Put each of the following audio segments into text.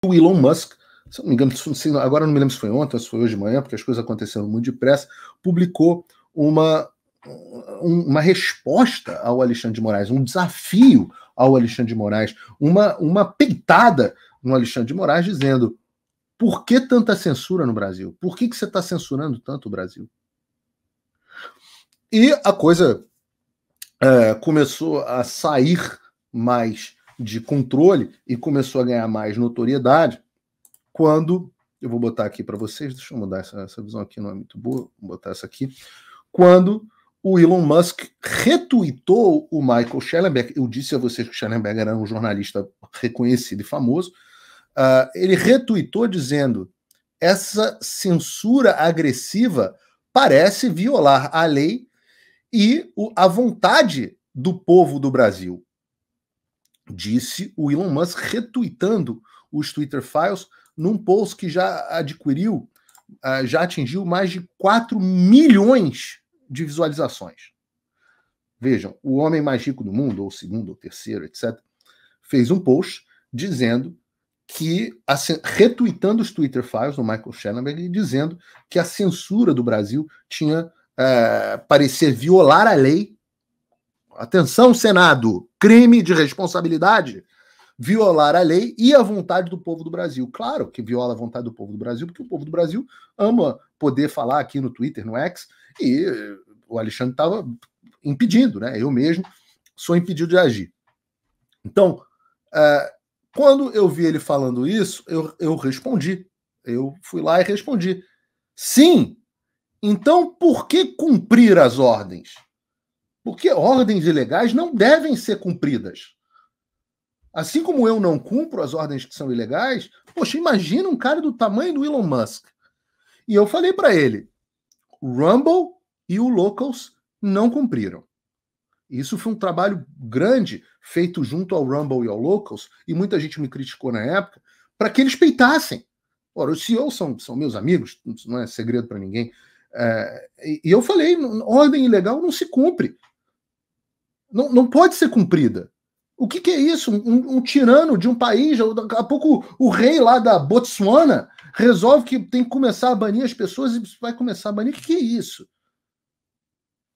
o Elon Musk, se eu não me engano, agora não me lembro se foi ontem ou se foi hoje de manhã, porque as coisas aconteceram muito depressa, publicou uma resposta ao Alexandre de Moraes, um desafio ao Alexandre de Moraes, uma peitada no Alexandre de Moraes, dizendo: por que tanta censura no Brasil? Por que você está censurando tanto o Brasil? E a coisa começou a sair mais de controle e começou a ganhar mais notoriedade quando, eu vou botar aqui para vocês, deixa eu mudar essa visão aqui, não é muito boa, vou botar essa aqui, quando o Elon Musk retweetou o Michael Schellenberg. Eu disse a vocês que o Schellenberg era um jornalista reconhecido e famoso. Ele retweetou dizendo: essa censura agressiva parece violar a lei e a vontade do povo do Brasil. Disse o Elon Musk retweetando os Twitter Files num post que já atingiu mais de 4 milhões de visualizações. Vejam, o homem mais rico do mundo, ou segundo, ou terceiro, etc., fez um post dizendo que, retweetando os Twitter Files do Michael Schellenberg, dizendo que a censura do Brasil parecia violar a lei. Atenção, Senado, crime de responsabilidade, violar a lei e a vontade do povo do Brasil. Claro que viola a vontade do povo do Brasil, porque o povo do Brasil ama poder falar aqui no Twitter, no X, e o Alexandre estava impedindo, né? Eu mesmo sou impedido de agir. Então, quando eu vi ele falando isso, eu respondi. Eu fui lá e respondi: sim, então por que cumprir as ordens? Porque ordens ilegais não devem ser cumpridas. Assim como eu não cumpro as ordens que são ilegais, poxa, imagina um cara do tamanho do Elon Musk. E eu falei para ele: o Rumble e o Locals não cumpriram. Isso foi um trabalho grande feito junto ao Rumble e ao Locals, e muita gente me criticou na época, para que eles peitassem. Ora, os CEOs são meus amigos, não é segredo para ninguém. E eu falei: ordem ilegal não se cumpre. Não pode ser cumprida. O que é isso? Um tirano de um país, daqui a pouco o rei lá da Botsuana resolve que tem que começar a banir as pessoas e vai começar a banir. O que é isso?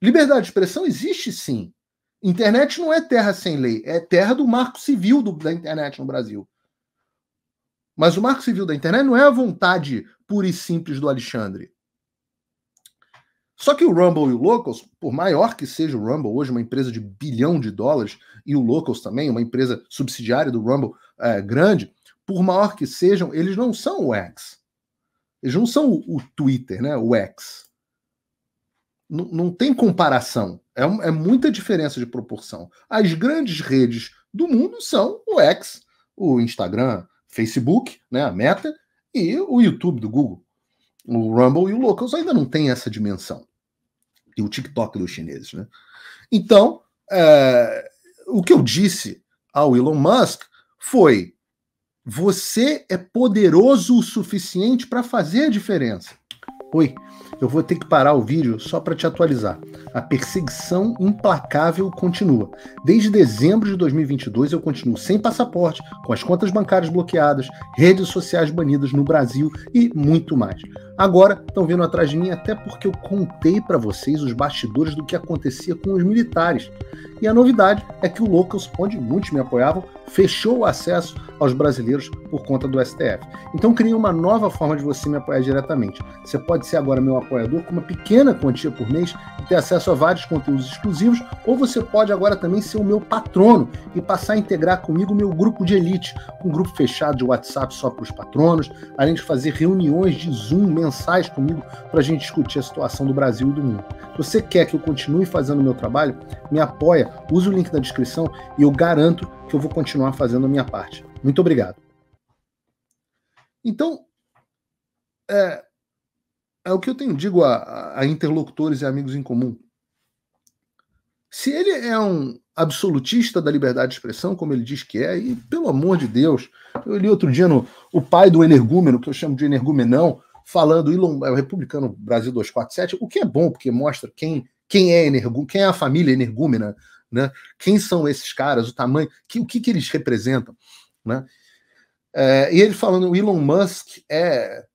Liberdade de expressão existe sim. Internet não é terra sem lei, é terra do marco civil da internet no Brasil. Mas o marco civil da internet não é a vontade pura e simples do Alexandre. Só que o Rumble e o Locals, por maior que seja o Rumble, hoje uma empresa de $1 bilhão, e o Locals também, uma empresa subsidiária do Rumble grande, por maior que sejam, eles não são o X. Eles não são o Twitter, né? O X. Não tem comparação. É muita diferença de proporção. As grandes redes do mundo são o X, o Instagram, Facebook, né, a Meta, e o YouTube do Google. O Rumble e o Locals ainda não tem essa dimensão. E o TikTok dos chineses, né? Então, o que eu disse ao Elon Musk foi: você é poderoso o suficiente para fazer a diferença. Oi, eu vou ter que parar o vídeo só para te atualizar. A perseguição implacável continua. Desde dezembro de 2022 eu continuo sem passaporte, com as contas bancárias bloqueadas, redes sociais banidas no Brasil e muito mais. Agora estão vindo atrás de mim até porque eu contei para vocês os bastidores do que acontecia com os militares. E a novidade é que o Locals, onde muitos me apoiavam, fechou o acesso aos brasileiros por conta do STF. Então criei uma nova forma de você me apoiar diretamente. Você pode ser agora meu apoiador com uma pequena quantia por mês e ter acesso a vários conteúdos exclusivos, ou você pode agora também ser o meu patrono e passar a integrar comigo o meu grupo de elite, um grupo fechado de WhatsApp só para os patronos, além de fazer reuniões de Zoom mensais comigo para a gente discutir a situação do Brasil e do mundo. Se você quer que eu continue fazendo o meu trabalho, me apoia, use o link da descrição e eu garanto que eu vou continuar fazendo a minha parte. Muito obrigado. Então, é o que eu digo a interlocutores e amigos em comum. Se ele é um absolutista da liberdade de expressão, como ele diz que é, e pelo amor de Deus, eu li outro dia o pai do energúmeno, que eu chamo de energumenão, falando o republicano Brasil 247, o que é bom, porque mostra quem é energúmeno, quem é a família energúmena, né? Quem são esses caras, o tamanho, o que eles representam, né? E ele falando, o Elon Musk é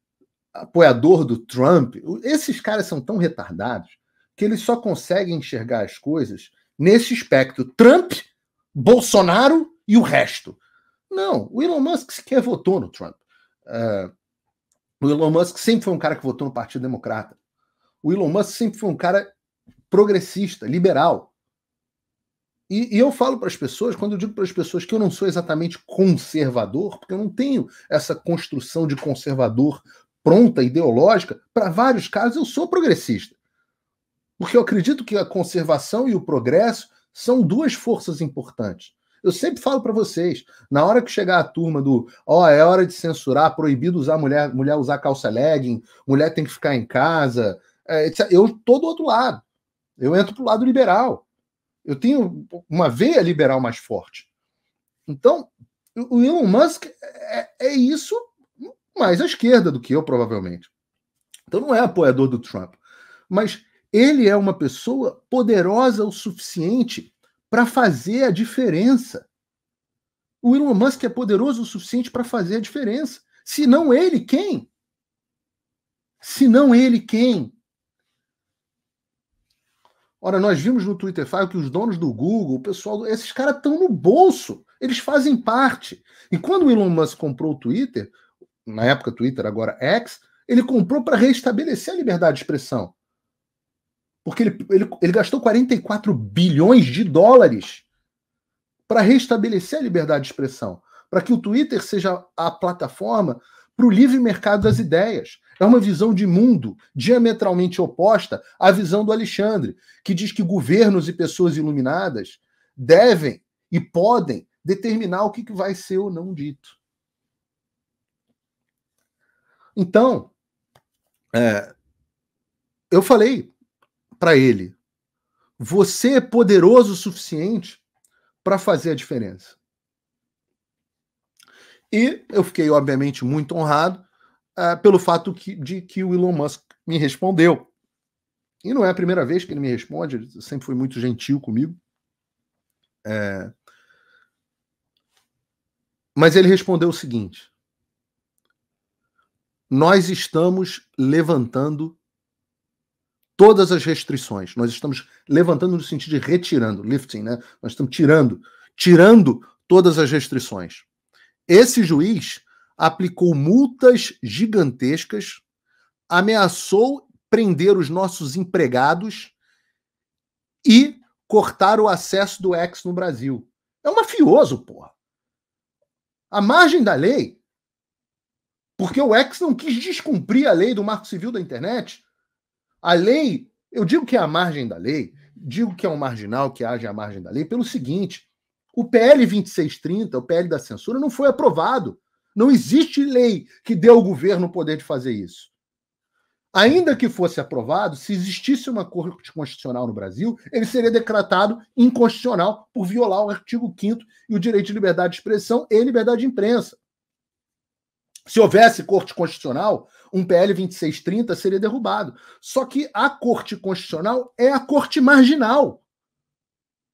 apoiador do Trump. Esses caras são tão retardados que eles só conseguem enxergar as coisas nesse espectro. Trump, Bolsonaro e o resto. Não, o Elon Musk sequer votou no Trump. O Elon Musk sempre foi um cara que votou no Partido Democrata. O Elon Musk sempre foi um cara progressista, liberal. E eu falo para as pessoas, quando eu digo para as pessoas que eu não sou exatamente conservador, porque eu não tenho essa construção de conservador pronta, ideológica, para vários casos eu sou progressista. Porque eu acredito que a conservação e o progresso são duas forças importantes. Eu sempre falo para vocês, na hora que chegar a turma do é hora de censurar, proibido usar mulher usar calça legging, mulher tem que ficar em casa, eu estou do outro lado. Eu entro para o lado liberal. Eu tenho uma veia liberal mais forte. Então, o Elon Musk é isso mais à esquerda do que eu, provavelmente. Então não é apoiador do Trump. Mas ele é uma pessoa poderosa o suficiente para fazer a diferença. O Elon Musk é poderoso o suficiente para fazer a diferença. Se não ele, quem? Se não ele, quem? Ora, nós vimos no Twitter File que os donos do Google, o pessoal, esses caras estão no bolso. Eles fazem parte. E quando o Elon Musk comprou o Twitter, na época Twitter, agora X, ele comprou para restabelecer a liberdade de expressão. Porque ele gastou 44 bilhões de dólares para restabelecer a liberdade de expressão, para que o Twitter seja a plataforma para o livre mercado das ideias. É uma visão de mundo diametralmente oposta à visão do Alexandre, que diz que governos e pessoas iluminadas devem e podem determinar o que vai ser ou não dito. Então, eu falei para ele, você é poderoso o suficiente para fazer a diferença. E eu fiquei, obviamente, muito honrado pelo fato de que o Elon Musk me respondeu. E não é a primeira vez que ele me responde, ele sempre foi muito gentil comigo. Mas ele respondeu o seguinte: nós estamos levantando todas as restrições. Nós estamos levantando no sentido de retirando, lifting, né? Nós estamos tirando todas as restrições. Esse juiz aplicou multas gigantescas, ameaçou prender os nossos empregados e cortar o acesso do X no Brasil. É um mafioso, porra. A margem da lei, porque o X não quis descumprir a lei do Marco Civil da Internet. A lei, eu digo que é a margem da lei, digo que é um marginal que age à margem da lei pelo seguinte: o PL 2630, o PL da censura, não foi aprovado. Não existe lei que dê ao governo o poder de fazer isso. Ainda que fosse aprovado, se existisse uma corte constitucional no Brasil, ele seria decretado inconstitucional por violar o artigo 5º e o direito de liberdade de expressão e liberdade de imprensa. Se houvesse corte constitucional, um PL 2630 seria derrubado. Só que a corte constitucional é a corte marginal.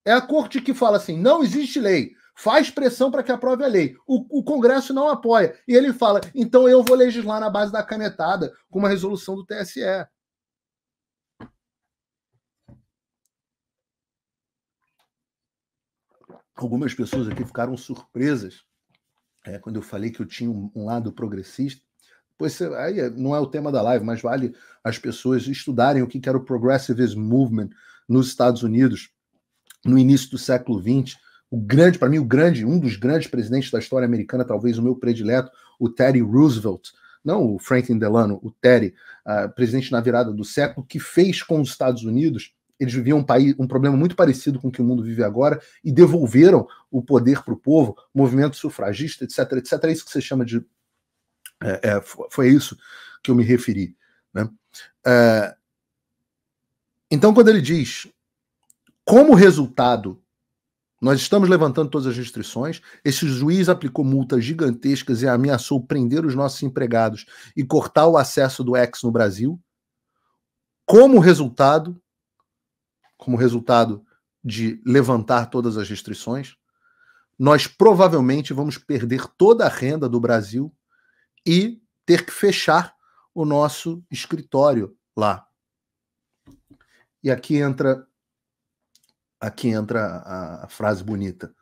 É a corte que fala assim, não existe lei, faz pressão para que aprove a lei. O Congresso não apoia. E ele fala, então eu vou legislar na base da canetada, com uma resolução do TSE. Algumas pessoas aqui ficaram surpresas quando eu falei que eu tinha um lado progressista. Pois aí não é o tema da live, mas vale as pessoas estudarem o que era o Progressivism Movement nos Estados Unidos no início do século XX. Para mim, um dos grandes presidentes da história americana, talvez o meu predileto, o Teddy Roosevelt, não o Franklin Delano, o Teddy, presidente na virada do século, que fez com os Estados Unidos, eles viviam um problema muito parecido com o que o mundo vive agora, e devolveram o poder para o povo, movimento sufragista, etc, etc. É isso que você chama de... foi isso que eu me referi. Né? Então, quando ele diz, como resultado, nós estamos levantando todas as restrições, esse juiz aplicou multas gigantescas e ameaçou prender os nossos empregados e cortar o acesso do X no Brasil, como resultado de levantar todas as restrições, nós provavelmente vamos perder toda a renda do Brasil e ter que fechar o nosso escritório lá. E aqui entra a frase bonita.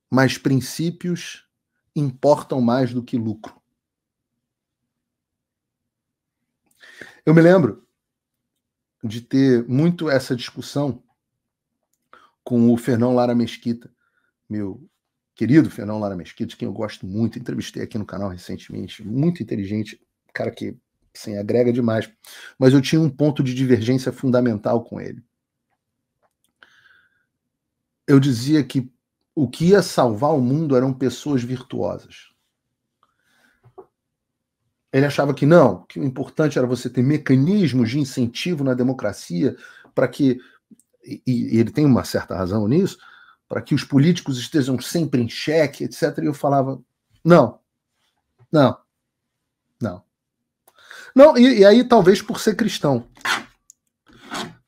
Mas princípios importam mais do que lucro. Eu me lembro de ter muito essa discussão com o Fernão Lara Mesquita, meu querido Fernão Lara Mesquita, de quem eu gosto muito, entrevistei aqui no canal recentemente, muito inteligente, cara que assim, agrega demais, mas eu tinha um ponto de divergência fundamental com ele. Eu dizia que o que ia salvar o mundo eram pessoas virtuosas. Ele achava que não, que o importante era você ter mecanismos de incentivo na democracia para que, e ele tem uma certa razão nisso, para que os políticos estejam sempre em xeque, etc. E eu falava, não. Não, e aí talvez por ser cristão,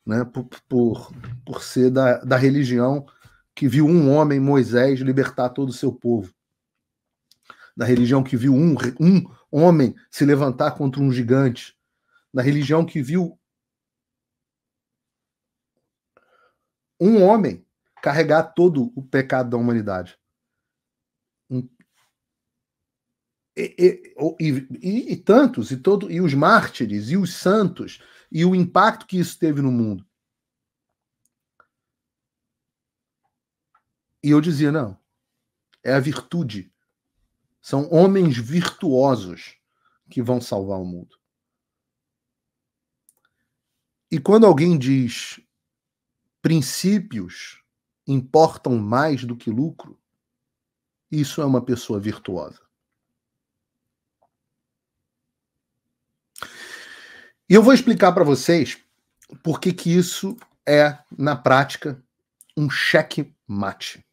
né? Por ser da religião que viu um homem, Moisés, libertar todo o seu povo. Da religião que viu um homem se levantar contra um gigante. Da religião que viu um homem carregar todo o pecado da humanidade. E tantos, e os mártires, e os santos, e o impacto que isso teve no mundo. E eu dizia, não, é a virtude. São homens virtuosos que vão salvar o mundo. E quando alguém diz princípios importam mais do que lucro, isso é uma pessoa virtuosa. E eu vou explicar para vocês por que isso é, na prática, um checkmate.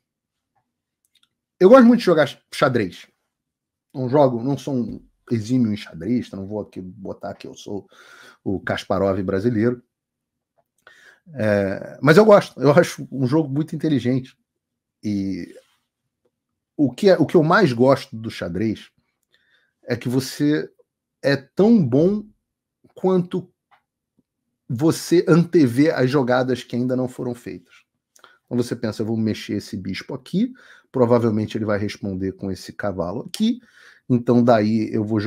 Eu gosto muito de jogar xadrez. Não sou um exímio em xadrez, não vou aqui botar que eu sou o Kasparov brasileiro. Mas eu gosto, eu acho um jogo muito inteligente. E o que eu mais gosto do xadrez é que você é tão bom quanto você antevê as jogadas que ainda não foram feitas. Então você pensa, eu vou mexer esse bispo aqui, provavelmente ele vai responder com esse cavalo aqui, então daí eu vou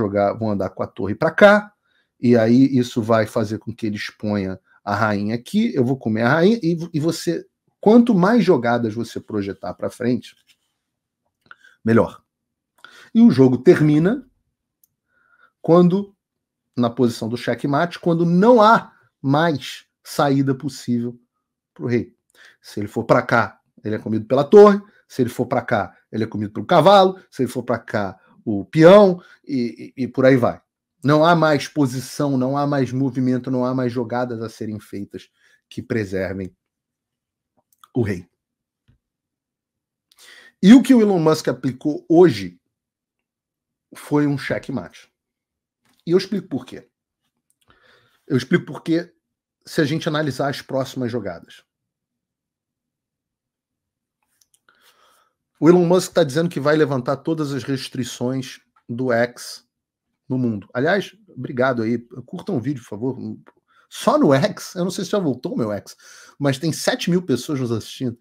andar com a torre para cá, e aí isso vai fazer com que ele exponha a rainha aqui, eu vou comer a rainha, e você, quanto mais jogadas você projetar para frente, melhor. E o jogo termina quando, na posição do checkmate, quando não há mais saída possível para o rei. Se ele for para cá, ele é comido pela torre. Se ele for para cá, ele é comido pelo cavalo. Se ele for para cá, o peão, e por aí vai. Não há mais posição, não há mais movimento, não há mais jogadas a serem feitas que preservem o rei. E o que o Elon Musk aplicou hoje foi um checkmate. E eu explico por quê. Eu explico por quê se a gente analisar as próximas jogadas. O Elon Musk está dizendo que vai levantar todas as restrições do X no mundo. Aliás, obrigado aí. Curtam o vídeo, por favor. Só no X, eu não sei se já voltou o meu X, mas tem 7 mil pessoas nos assistindo.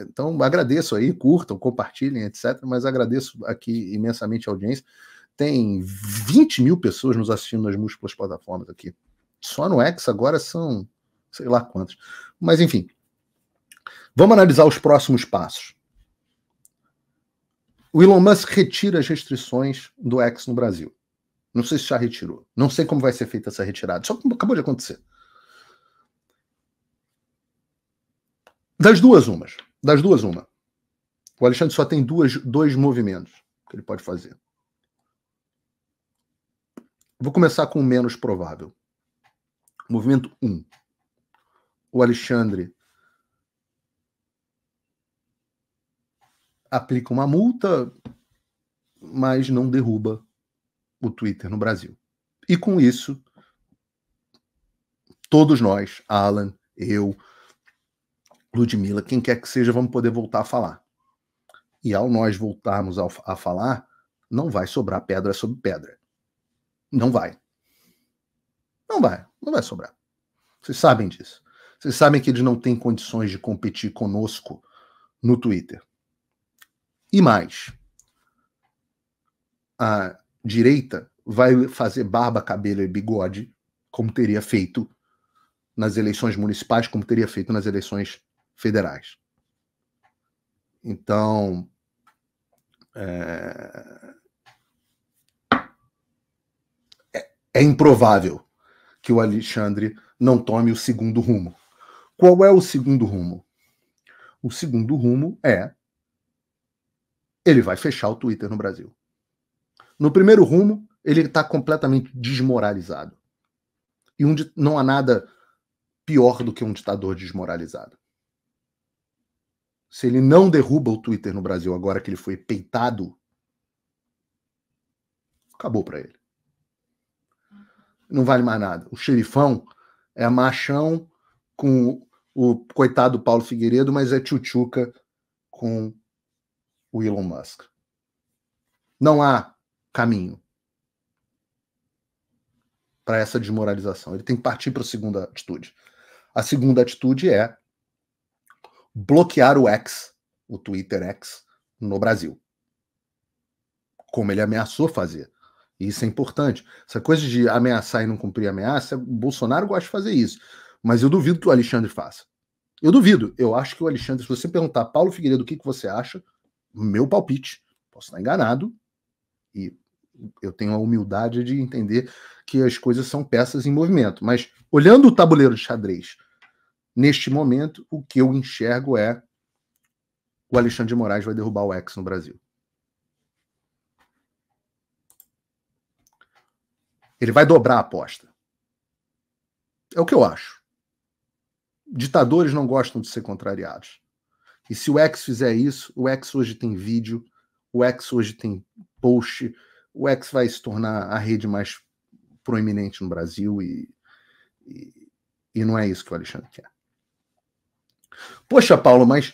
Então, agradeço aí, curtam, compartilhem, etc. Mas agradeço aqui imensamente a audiência. Tem 20 mil pessoas nos assistindo nas múltiplas plataformas aqui. Só no X agora são sei lá quantos. Mas, enfim. Vamos analisar os próximos passos. O Elon Musk retira as restrições do X no Brasil. Não sei se já retirou. Não sei como vai ser feita essa retirada. Só acabou de acontecer. Das duas, uma. O Alexandre só tem dois movimentos que ele pode fazer. Vou começar com o menos provável. Movimento 1. O Alexandre aplica uma multa, mas não derruba o Twitter no Brasil. E com isso, todos nós, Alan, eu, Ludmilla, quem quer que seja, vamos poder voltar a falar. E ao nós voltarmos a falar, não vai sobrar pedra sobre pedra. Não vai. Não vai sobrar. Vocês sabem disso. Vocês sabem que eles não têm condições de competir conosco no Twitter. E mais, a direita vai fazer barba, cabelo e bigode, como teria feito nas eleições municipais, como teria feito nas eleições federais. Então, é improvável que o Alexandre não tome o segundo rumo. Qual é o segundo rumo? O segundo rumo é ele vai fechar o Twitter no Brasil. No primeiro rumo, ele está completamente desmoralizado. E não há nada pior do que um ditador desmoralizado. Se ele não derruba o Twitter no Brasil agora que ele foi peitado, acabou para ele. Não vale mais nada. O xerifão é machão com o coitado Paulo Figueiredo, mas é tchutchuca com o Elon Musk. Não há caminho para essa desmoralização. Ele tem que partir para a segunda atitude. A segunda atitude é bloquear o X, o Twitter X, no Brasil. Como ele ameaçou fazer. E isso é importante. Essa coisa de ameaçar e não cumprir ameaça, o Bolsonaro gosta de fazer isso. Mas eu duvido que o Alexandre faça. Eu duvido. Eu acho que o Alexandre, se você perguntar, Paulo Figueiredo, o que você acha, meu palpite, posso estar enganado, e eu tenho a humildade de entender que as coisas são peças em movimento. Mas, olhando o tabuleiro de xadrez, neste momento, o que eu enxergo é o Alexandre de Moraes vai derrubar o X no Brasil. Ele vai dobrar a aposta. É o que eu acho. Ditadores não gostam de ser contrariados. E se o X fizer isso, o X hoje tem vídeo, o X hoje tem post, o X vai se tornar a rede mais proeminente no Brasil e não é isso que o Alexandre quer. Poxa, Paulo, mas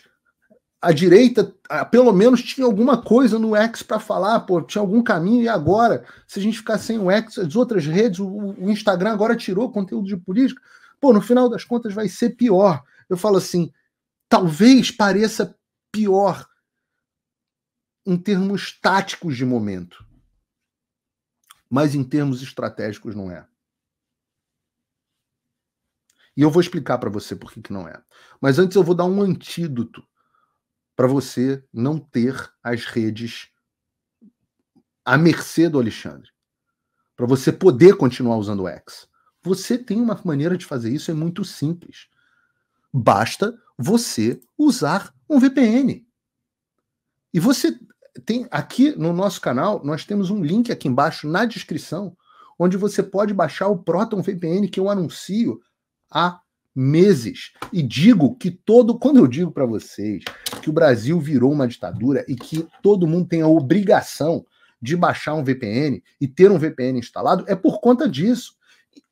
a direita pelo menos tinha alguma coisa no X para falar, pô, tinha algum caminho, e agora, se a gente ficar sem o X, as outras redes, o Instagram agora tirou conteúdo de política, pô, no final das contas vai ser pior. Eu falo assim, talvez pareça pior em termos táticos de momento, mas em termos estratégicos não é. E eu vou explicar para você por que não é. Mas antes eu vou dar um antídoto para você não ter as redes à mercê do Alexandre. Para você poder continuar usando o X. Você tem uma maneira de fazer isso, é muito simples. Basta você usar um VPN. E você tem aqui no nosso canal, nós temos um link aqui embaixo na descrição, onde você pode baixar o Proton VPN que eu anuncio há meses. E digo que quando eu digo para vocês que o Brasil virou uma ditadura e que todo mundo tem a obrigação de baixar um VPN e ter um VPN instalado, é por conta disso.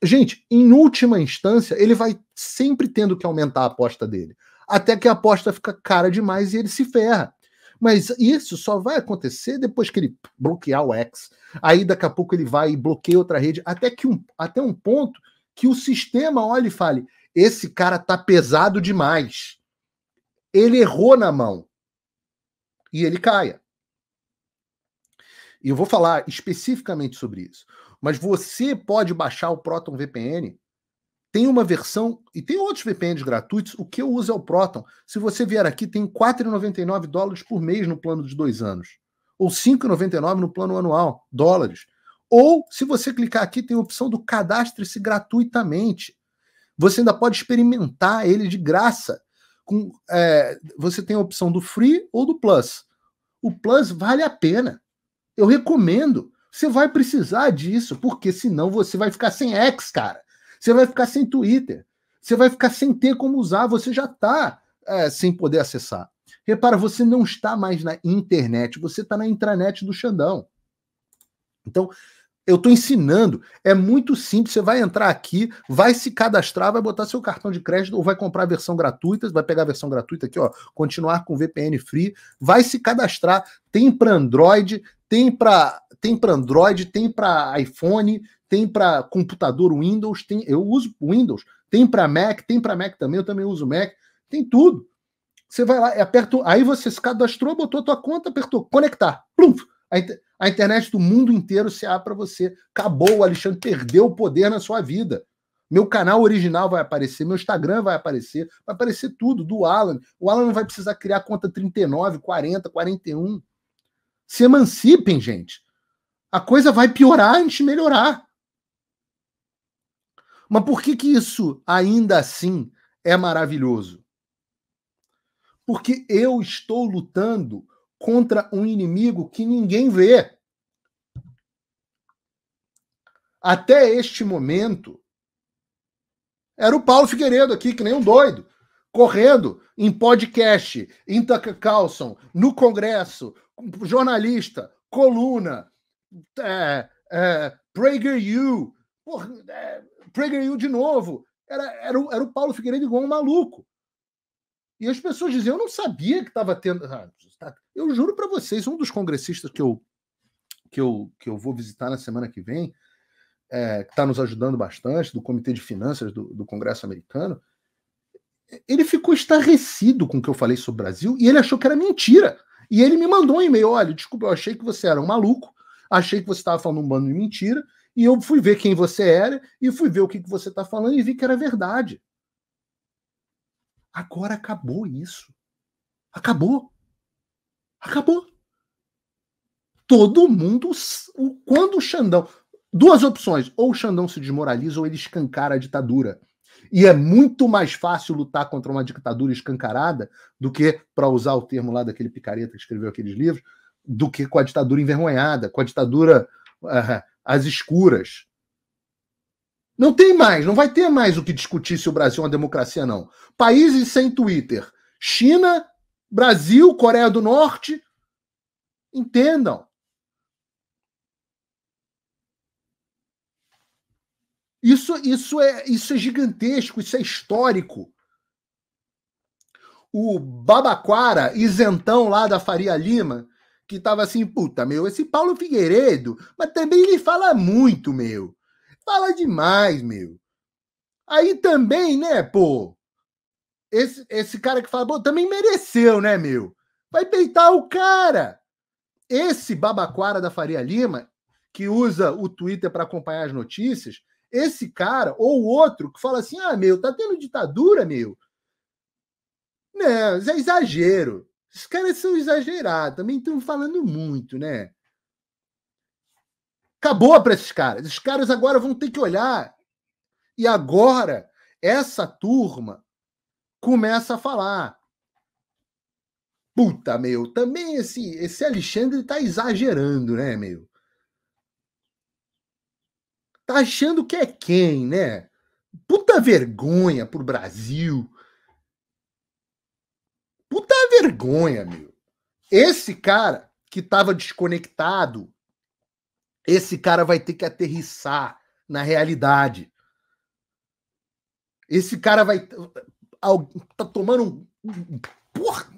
Gente, em última instância, ele vai sempre tendo que aumentar a aposta dele, até que a aposta fica cara demais e ele se ferra. Mas isso só vai acontecer depois que ele bloquear o X. Aí daqui a pouco ele vai e bloqueia outra rede, até um ponto que o sistema olhe e fale, esse cara tá pesado demais. Ele errou na mão. E ele caia. E eu vou falar especificamente sobre isso. Mas você pode baixar o Proton VPN. Tem uma versão, e tem outros VPNs gratuitos. O que eu uso é o Proton. Se você vier aqui, tem $4,99 por mês no plano de 2 anos. Ou $5,99 no plano anual, dólares. Ou, se você clicar aqui, tem a opção do cadastre-se gratuitamente. Você ainda pode experimentar ele de graça. Você tem a opção do Free ou do Plus. O Plus vale a pena. Eu recomendo. Você vai precisar disso, porque senão você vai ficar sem X, cara. Você vai ficar sem Twitter. Você vai ficar sem ter como usar. Você já está sem poder acessar. Repara, você não está mais na internet. Você está na intranet do Xandão. Então, Eu estou ensinando. É muito simples. Você vai entrar aqui, vai se cadastrar, vai botar seu cartão de crédito ou vai comprar a versão gratuita. Vai pegar a versão gratuita aqui, ó. Continuar com VPN free. Vai se cadastrar. Tem para Android, tem para Android, tem para iPhone, tem para computador Windows. Eu uso Windows. Tem para Mac também. Eu também uso Mac. Tem tudo. Você vai lá, aperta. Aí você se cadastrou, botou a tua conta, apertou conectar. Plum! A internet do mundo inteiro se abre para você. Acabou, o Alexandre perdeu o poder na sua vida. Meu canal original vai aparecer, meu Instagram vai aparecer tudo, do Alan. O Alan não vai precisar criar conta 39, 40, 41. Se emancipem, gente. A coisa vai piorar antes de melhorar. Mas por que isso ainda assim é maravilhoso? Porque eu estou lutando contra um inimigo que ninguém vê. Até este momento, era o Paulo Figueiredo aqui, que nem um doido, correndo em podcast, em Tucker Carlson, no Congresso, jornalista, coluna, PragerU, PragerU de novo. Era o Paulo Figueiredo igual um maluco. E as pessoas diziam, eu não sabia que estava tendo... Eu juro para vocês, um dos congressistas que eu vou visitar na semana que vem, que está nos ajudando bastante, do Comitê de Finanças do Congresso americano, ele ficou estarrecido com o que eu falei sobre o Brasil e ele achou que era mentira. E ele me mandou um e-mail, olha, desculpa, eu achei que você era um maluco, achei que você estava falando um bando de mentira, e eu fui ver quem você era, e fui ver o que você está falando e vi que era verdade. Agora acabou isso. Acabou. Acabou. Todo mundo... Quando o Xandão... Duas opções. Ou o Xandão se desmoraliza ou ele escancara a ditadura. E é muito mais fácil lutar contra uma ditadura escancarada do que, para usar o termo lá daquele picareta que escreveu aqueles livros, do que com a ditadura envergonhada, com a ditadura às escuras. Não tem mais, não vai ter mais o que discutir se o Brasil é uma democracia, não. Países sem Twitter. China, Brasil, Coreia do Norte. Entendam. Isso é gigantesco, isso é histórico. O Babaquara, isentão lá da Faria Lima, que tava assim, puta, meu, esse Paulo Figueiredo, mas também ele fala muito, meu. Fala demais, meu. Aí também, né, pô, esse cara que fala, pô, também mereceu, né, meu? Vai peitar o cara. Esse Babaquara da Faria Lima, que usa o Twitter para acompanhar as notícias, esse cara, ou outro, que fala assim, meu, tá tendo ditadura, meu. Não, isso é exagero. Os caras são exagerados, também estão falando muito, né? Acabou para esses caras. Esses caras agora vão ter que olhar. E agora, essa turma começa a falar. Puta, meu, também esse Alexandre tá exagerando, né, meu? Tá achando que é quem, né? Puta vergonha pro Brasil. Puta vergonha, meu. Esse cara que tava desconectado, esse cara vai ter que aterrissar na realidade. Esse cara vai... Tá tomando um... Porra!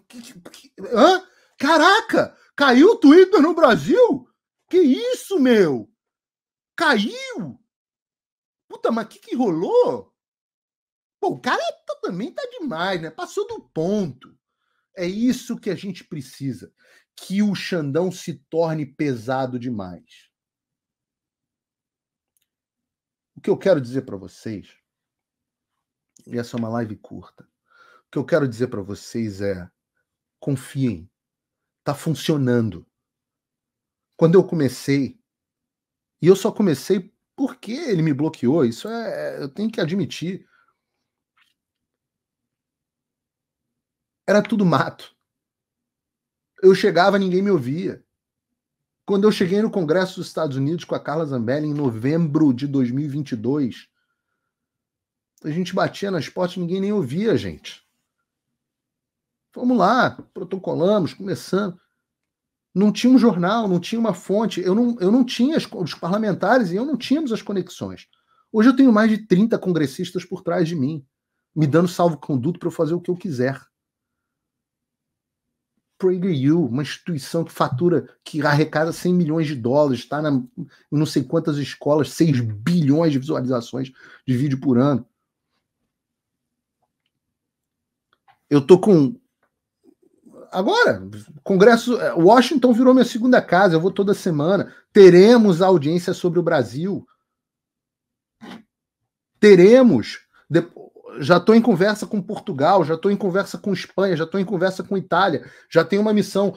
Hã? Caraca! Caiu o Twitter no Brasil? Que isso, meu? Caiu? Puta, mas o que rolou? Pô, o cara também tá demais, né? Passou do ponto. É isso que a gente precisa. Que o Xandão se torne pesado demais. O que eu quero dizer para vocês, e essa é uma live curta, o que eu quero dizer para vocês é: confiem, tá funcionando. Quando eu comecei, e eu só comecei porque ele me bloqueou, isso eu tenho que admitir. Era tudo mato. Eu chegava, ninguém me ouvia. Quando eu cheguei no Congresso dos Estados Unidos com a Carla Zambelli em novembro de 2022, a gente batia nas portas e ninguém nem ouvia a gente. Vamos lá, protocolamos, começamos. Não tinha um jornal, não tinha uma fonte, eu não tinha os parlamentares e eu não tínhamos as conexões. Hoje eu tenho mais de 30 congressistas por trás de mim, me dando salvo-conduto para eu fazer o que eu quiser. PragerU, uma instituição que fatura, que arrecada 100 milhões de dólares, está em não sei quantas escolas, 6 bilhões de visualizações de vídeo por ano. Eu tô com... Agora, Congresso, Washington virou minha segunda casa, eu vou toda semana. Teremos audiência sobre o Brasil. Teremos. Já estou em conversa com Portugal, já estou em conversa com Espanha, já estou em conversa com Itália. Já tem uma missão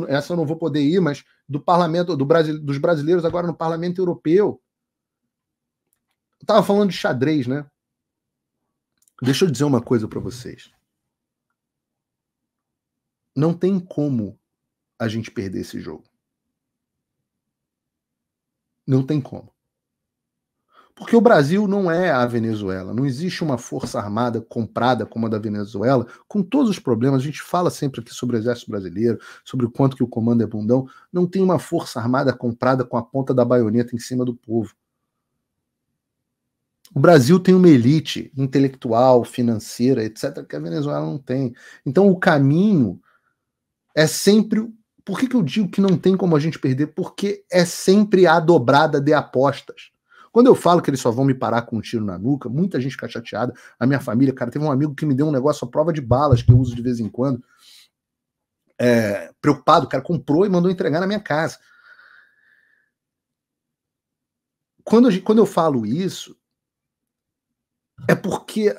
essa eu não vou poder ir, mas do parlamento dos brasileiros agora no Parlamento Europeu. Eu estava falando de xadrez, né? Deixa eu dizer uma coisa para vocês. Não tem como a gente perder esse jogo. Não tem como. Porque o Brasil não é a Venezuela. Não existe uma força armada comprada como a da Venezuela, com todos os problemas. A gente fala sempre aqui sobre o exército brasileiro, sobre o quanto que o comando é bundão. Não tem uma força armada comprada com a ponta da baioneta em cima do povo. O Brasil tem uma elite intelectual, financeira, etc., que a Venezuela não tem. Então o caminho é sempre... Por que eu digo que não tem como a gente perder? Porque é sempre a dobrada de apostas. Quando eu falo que eles só vão me parar com um tiro na nuca, muita gente fica chateada. A minha família, cara, teve um amigo que me deu um negócio à prova de balas, que eu uso de vez em quando. Preocupado, o cara comprou e mandou entregar na minha casa. Quando eu falo isso, é porque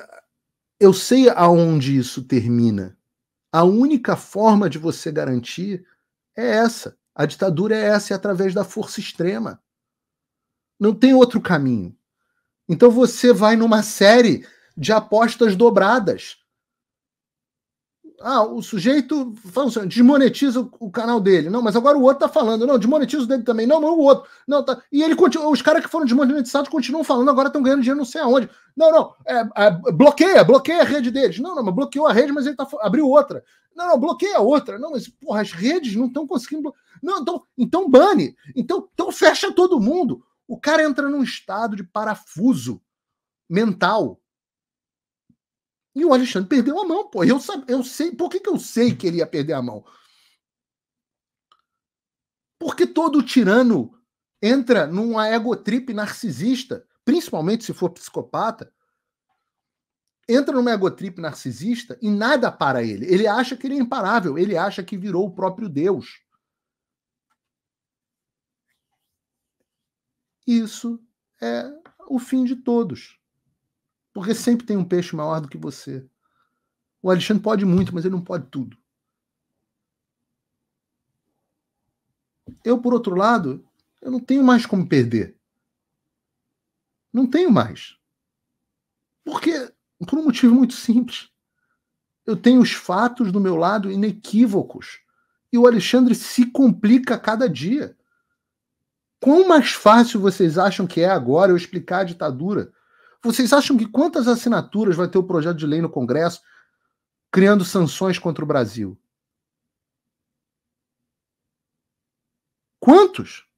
eu sei aonde isso termina. A única forma de você garantir é essa. A ditadura é essa, é através da força extrema. Não tem outro caminho. Então você vai numa série de apostas dobradas. O sujeito fala assim, desmonetiza o canal dele. Não, mas agora o outro tá falando. Não, desmonetiza o dele também. Não, mas o outro. Não, tá. E ele continua, os caras que foram desmonetizados continuam falando, agora estão ganhando dinheiro não sei aonde. Não, bloqueia a rede deles. Não, mas bloqueou a rede, mas ele abriu outra. Não, bloqueia a outra. Não, mas porra, as redes não estão conseguindo. Não, então bane. Então fecha todo mundo. O cara entra num estado de parafuso mental. E o Alexandre perdeu a mão, pô. Eu sei. Por que eu sei que ele ia perder a mão? Porque todo tirano entra numa egotrip narcisista, principalmente se for psicopata, entra numa egotrip narcisista e nada para ele. Ele acha que ele é imparável, ele acha que virou o próprio Deus. Isso é o fim de todos. Porque sempre tem um peixe maior do que você. O Alexandre pode muito, mas ele não pode tudo. Eu, por outro lado, eu não tenho mais como perder. Não tenho mais. Porque, por um motivo muito simples. Eu tenho os fatos do meu lado inequívocos. E o Alexandre se complica a cada dia. Quão mais fácil vocês acham que é agora eu explicar a ditadura? Vocês acham que quantas assinaturas vai ter o projeto de lei no Congresso criando sanções contra o Brasil? Quantos?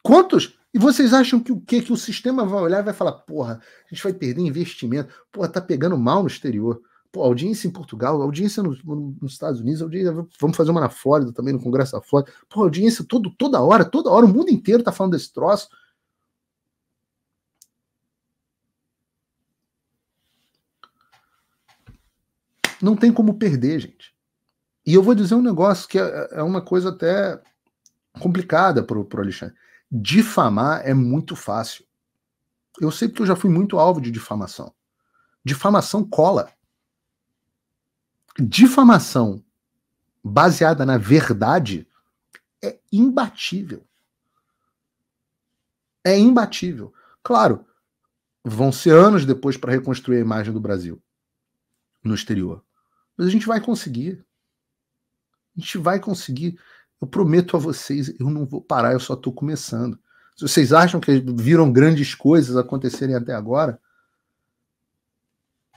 Quantos? E vocês acham que o quê? Que o sistema vai olhar e vai falar, porra, a gente vai perder investimento, porra, tá pegando mal no exterior. Pô, audiência em Portugal, audiência nos Estados Unidos, audiência, vamos fazer uma na Flórida também, no Congresso da Flórida. Pô, audiência toda hora, o mundo inteiro tá falando desse troço. Não tem como perder, gente. E eu vou dizer um negócio que é uma coisa até complicada pro Alexandre. Difamar é muito fácil. Eu sei porque eu já fui muito alvo de difamação. Difamação cola. Difamação baseada na verdade é imbatível. É imbatível. Claro, vão ser anos depois para reconstruir a imagem do Brasil no exterior. Mas a gente vai conseguir. A gente vai conseguir. Eu prometo a vocês, eu não vou parar, eu só estou começando. Se vocês acham que viram grandes coisas acontecerem até agora,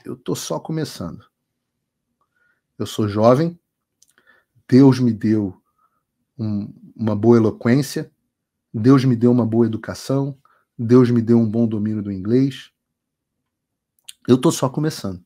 eu estou só começando. Eu sou jovem, Deus me deu uma boa eloquência, Deus me deu uma boa educação, Deus me deu um bom domínio do inglês. Eu estou só começando.